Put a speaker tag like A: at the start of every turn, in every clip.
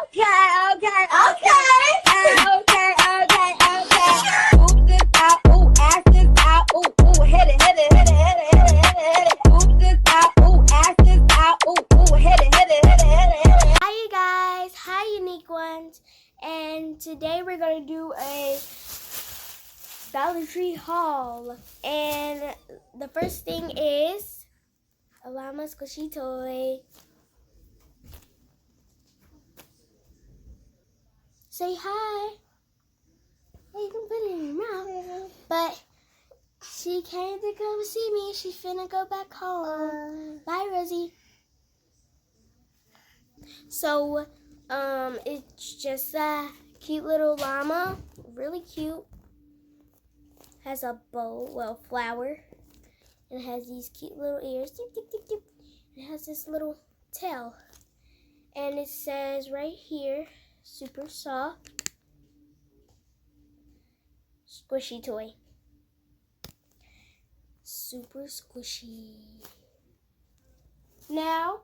A: Ooh, this out, ooh, ass this out, ooh, ooh, hit it, hit it, hit it, hit it, hit it, hit it, hit it. Ooh, this out, ooh, ass this out, ooh, ooh, hit it, hit it, hit it, hit it, hit it.
B: Hi you guys, hi unique ones, and today we're gonna do a Dollar Tree haul. And the first thing is a llama squishy toy. Say hi. Hey, you can put it in your mouth. But she came to come see me. She's finna go back home. Bye, Rosie. So, it's just a cute little llama. Really cute. Has a bow, well, flower. And it has these cute little ears. Dip, dip, dip, dip. It has this little tail. And it says right here, super soft, squishy toy. Super squishy. Now,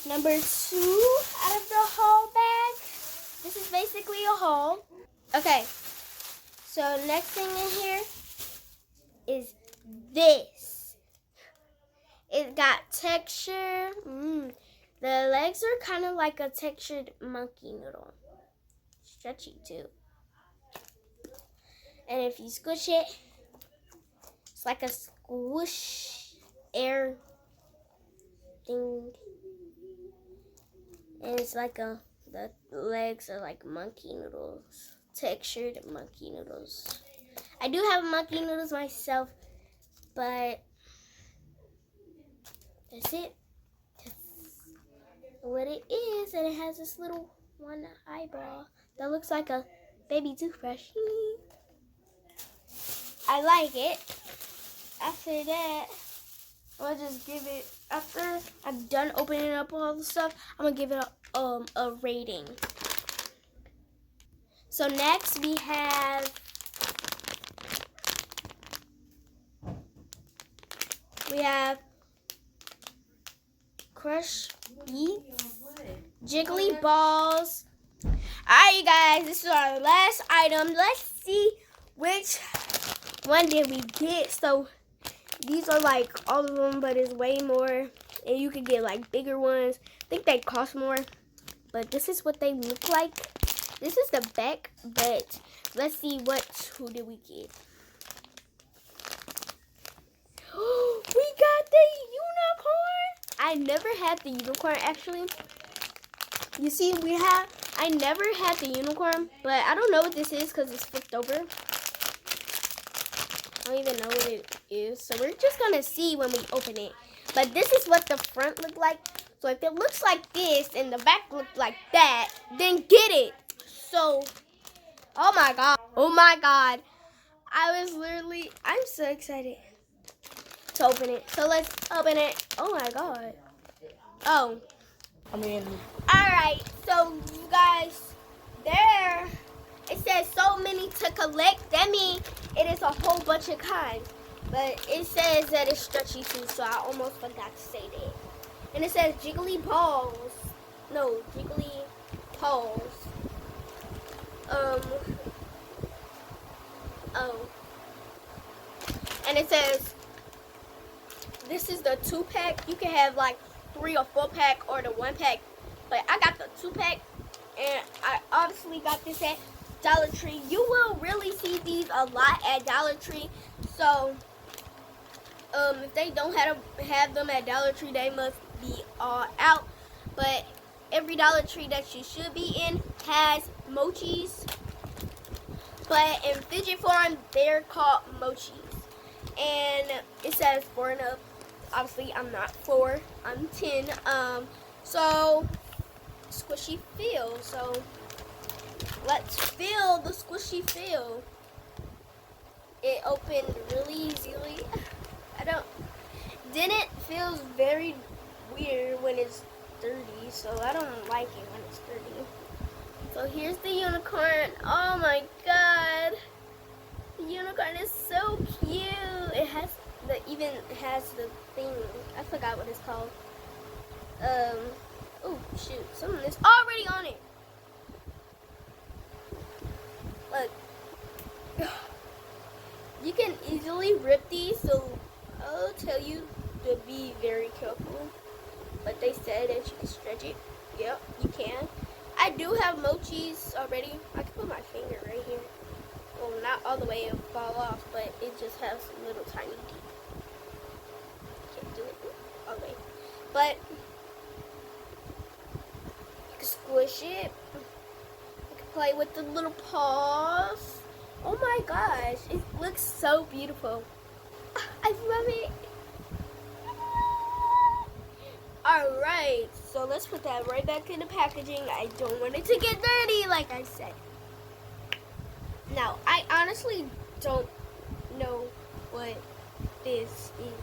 B: number 2 out of the haul bag. This is basically a haul. Okay, so next thing in here is this. It got texture. The legs are kind of like a textured monkey noodle. Stretchy too. And if you squish it, it's like a squish air thing. And it's like the legs are like monkey noodles. Textured monkey noodles. I do have monkey noodles myself, but that's it. That's what it is. And it has this little one eyeball that looks like a baby toothbrush. I like it. After that, I'll just give it, after I'm done opening up all the stuff, I'm gonna give it a rating. So next we have Crush Beats, Jiggly Balls. Alright, you guys, this is our last item. Let's see which one did we get. So these are like all of them, but it's way more. And you could get like bigger ones. I think they cost more. But this is what they look like. This is the back, but let's see who did we get. We got the unicorn. I never had the unicorn actually. You see, I never had the unicorn, but I don't know what this is because it's flipped over. I don't even know what it is. So we're just going to see when we open it. But this is what the front looked like. So if it looks like this and the back looked like that, then get it. So, oh my God. Oh my God. I'm so excited to open it. So let's open it. Oh my God. Oh. Alright, so you guys, there, it says so many to collect. That means it is a whole bunch of kinds. But it says that it's stretchy too, so I almost forgot to say that. And it says jiggly balls. No, jiggly paws. And it says, this is the 2-pack. You can have like 3 or 4-pack or the 1-pack. But I got the 2-pack. And I obviously got this at Dollar Tree. You will really see these a lot at Dollar Tree. So, if they don't have them at Dollar Tree, they must be all out. But every Dollar Tree that you should be in has mochis. But in fidget form, they're called mochis. And it says 4 and up. Obviously, I'm not 4. I'm 10. So, squishy feel. So, let's feel the squishy feel. It opened really easily. It feels very weird when it's dirty. So, I don't like it when it's dirty. So, here's the unicorn. Oh my God. The unicorn is so cute. It has the thing. I forgot what it's called. Oh shoot, something is already on it. really rip these, so I'll tell you to be very careful. But they said that you can stretch it. Yep, you can. I do have mochis already. I can put my finger right here. Well, not all the way, it'll fall off, but it just has a little tiny deep. Can't do it all the way. But you can squish it. You can play with the little paws. Oh my gosh, it looks so beautiful. I love it. Alright, so let's put that right back in the packaging. I don't want it to get dirty, like I said. Now, I honestly don't know what this is.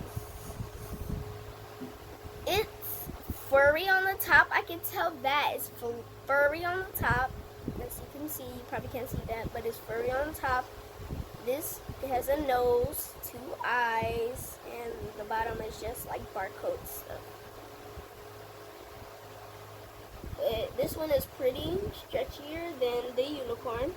B: It's furry on the top. I can tell that it's furry on the top. As you can see, you probably can't see that, but it's furry on the top. This has a nose, 2 eyes, and the bottom is just like barcode stuff. But this one is pretty stretchier than the unicorn.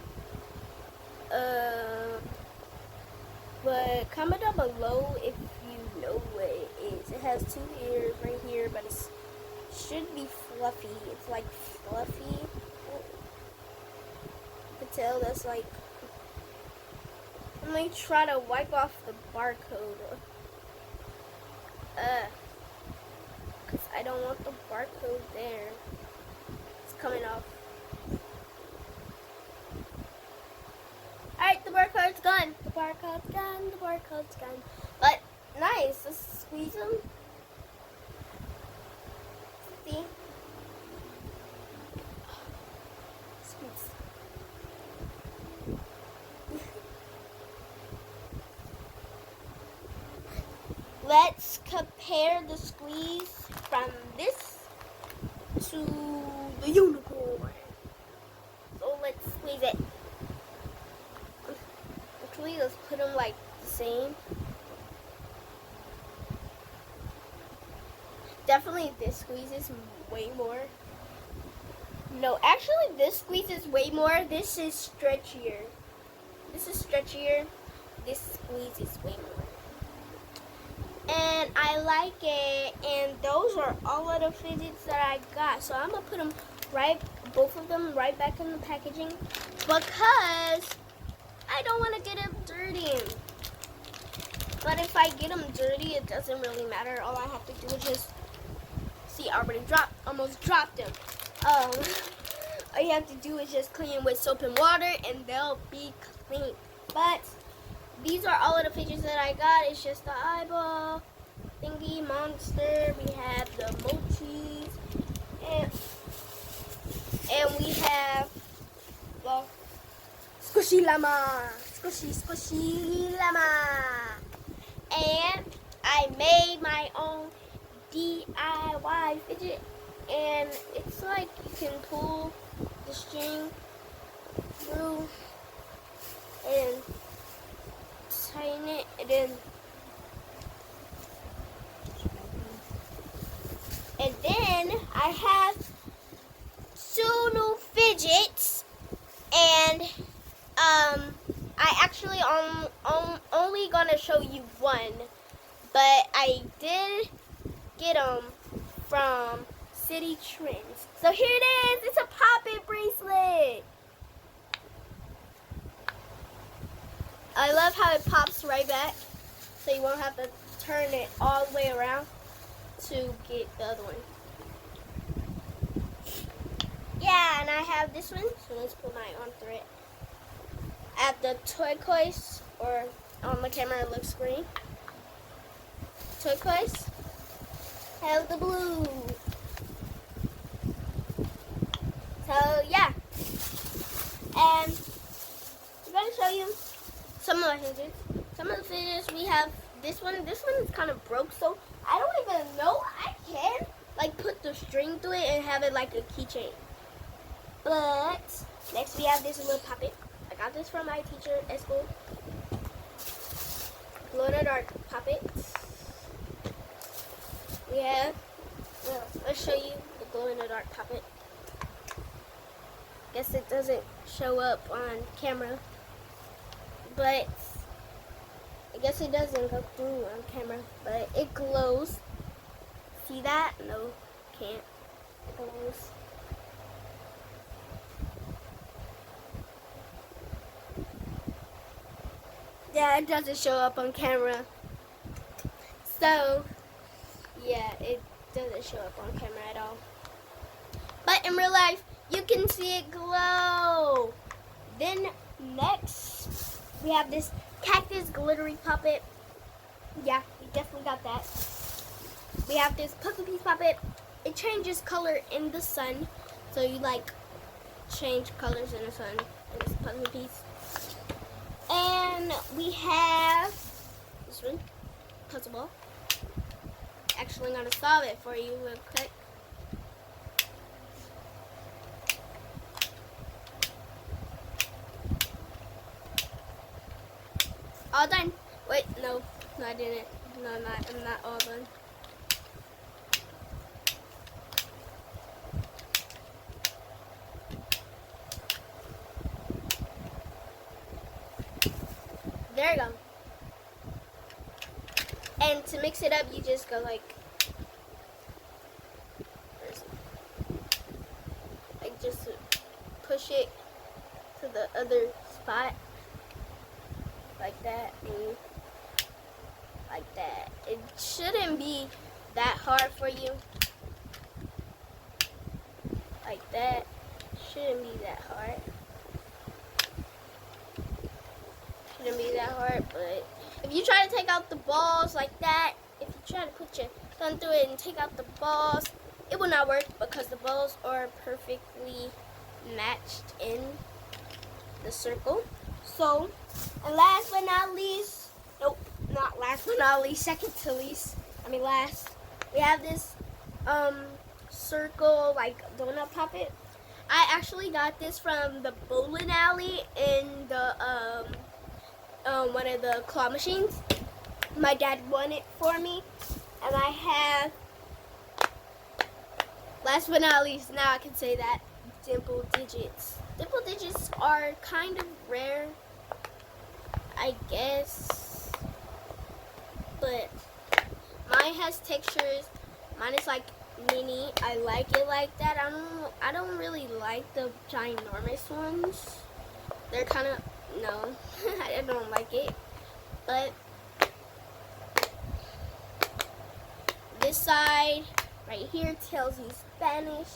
B: But comment down below if you know what it is. It has 2 ears right here, but it should be fluffy. It's like fluffy. You can tell that's like. Let me try to wipe off the barcode. Because I don't want the barcode there. It's coming off. Alright, the barcode's gone. The barcode's gone. The barcode's gone. But nice. Let's squeeze them. See? Squeeze. Let's compare the squeeze from this to the unicorn. So let's squeeze it. Actually, let's put them like the same. Definitely this squeezes way more. No, actually this squeezes way more. This is stretchier. This is stretchier. This squeezes way more. And I like it, and those are all of the fidgets that I got. So I'm gonna put them both of them right back in the packaging because I don't want to get them dirty. But if I get them dirty, it doesn't really matter. All I have to do is just see. I already almost dropped them. All you have to do is just clean them with soap and water, and they'll be clean. But these are all of the fidgets that I got. It's just the eyeball thingy monster. We have the mochis, and we have the squishy llama. Squishy llama. And I made my own DIY fidget, and it's like you can pull the string through and tighten it, and then I have 2 new fidgets, and I actually only gonna show you one, but I did get them from City Trends. So here it is. It's a pop-it bracelet. I love how it pops right back, so you won't have to turn it all the way around to get the other one. Yeah, and I have this one, so let's put mine on through it. At the turquoise, or on the camera it looks green. Turquoise. Have the blue. So yeah, and I'm gonna show you some of the fidgets. Some of the fidgets we have. This one is kind of broke, so I don't even know I can like put the string through it and have it like a keychain. But next we have this little puppet. I got this from my teacher at school. Glow in the dark puppet. We have. Let's show you the glow in the dark puppet. Guess it doesn't show up on camera, but I guess it doesn't go through on camera, but it glows. See that? No, can't. It glows. Yeah, it doesn't show up on camera. So, yeah, it doesn't show up on camera at all. But in real life, you can see it glow. Then next, we have this cactus glittery puppet. Yeah, we definitely got that. We have this puzzle piece puppet. It changes color in the sun. So you like change colors in the sun in this puzzle piece. And we have this one, puzzle ball. Actually, I'm gonna solve it for you real quick. All done. Wait, no, I didn't. No, I'm not all done. There you go. And to mix it up, you just go like just push it to the other spot. Like that, and like that. It shouldn't be that hard for you. Like that. Shouldn't be that hard. Shouldn't be that hard, but if you try to take out the balls like that, if you try to put your thumb through it and take out the balls, it will not work because the balls are perfectly matched in the circle. So, and last but not least, nope, not last but not least, second to least, last, we have this circle like donut puppet. I actually got this from the bowling alley in the one of the claw machines. My dad won it for me, and I have, last but not least, now I can say that, dimple digits. Dimple digits are kind of rare, I guess, but mine has textures. Mine is like mini. I like it like that. I don't really like the ginormous ones. They're kind of, no, I don't like it. But this side right here tells you Spanish.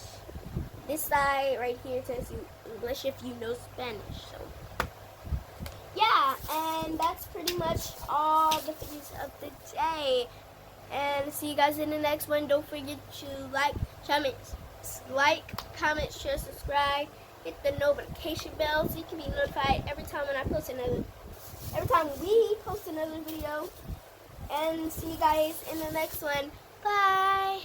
B: This side right here tells you English if you know Spanish. So yeah, and that's pretty much all the videos of the day. And see you guys in the next one. Don't forget to like, comment, share, subscribe, hit the notification bell so you can be notified every time we post another video. And see you guys in the next one. Bye.